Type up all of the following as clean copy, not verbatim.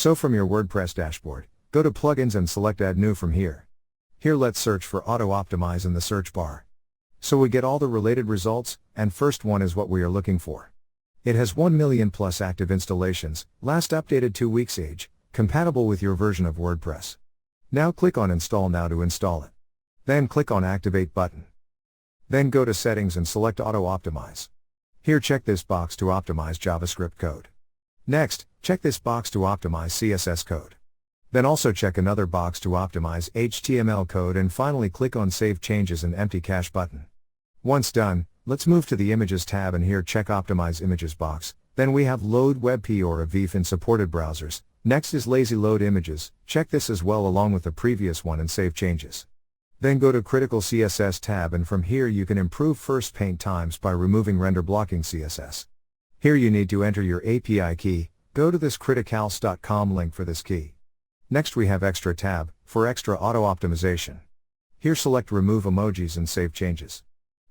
So from your WordPress dashboard, go to Plugins and select Add New from here. Here let's search for Auto Optimize in the search bar. So we get all the related results, and first one is what we are looking for. It has 1 million plus active installations, last updated 2 weeks age, compatible with your version of WordPress. Now click on Install Now to install it. Then click on Activate button. Then go to Settings and select Auto Optimize. Here check this box to optimize JavaScript code. Next, check this box to optimize CSS code. Then also check another box to optimize HTML code and finally click on Save Changes and Empty Cache button. Once done, let's move to the Images tab and here check Optimize Images box. Then we have Load WebP or AVIF in supported browsers. Next is Lazy Load Images, check this as well along with the previous one and save changes. Then go to Critical CSS tab and from here you can improve first paint times by removing render blocking CSS. Here you need to enter your API key, go to this criticals.com link for this key. Next we have Extra tab, for extra auto optimization. Here select Remove Emojis and save changes.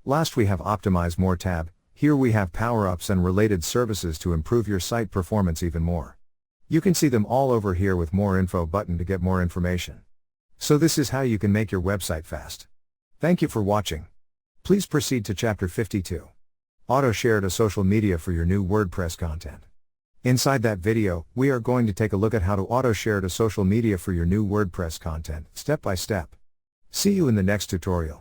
Last we have Optimize More tab, here we have power-ups and related services to improve your site performance even more. You can see them all over here with More Info button to get more information. So this is how you can make your website fast. Thank you for watching. Please proceed to Chapter 52. Auto share to social media for your new WordPress content. Inside that video, we are going to take a look at how to auto share to social media for your new WordPress content, step by step. See you in the next tutorial.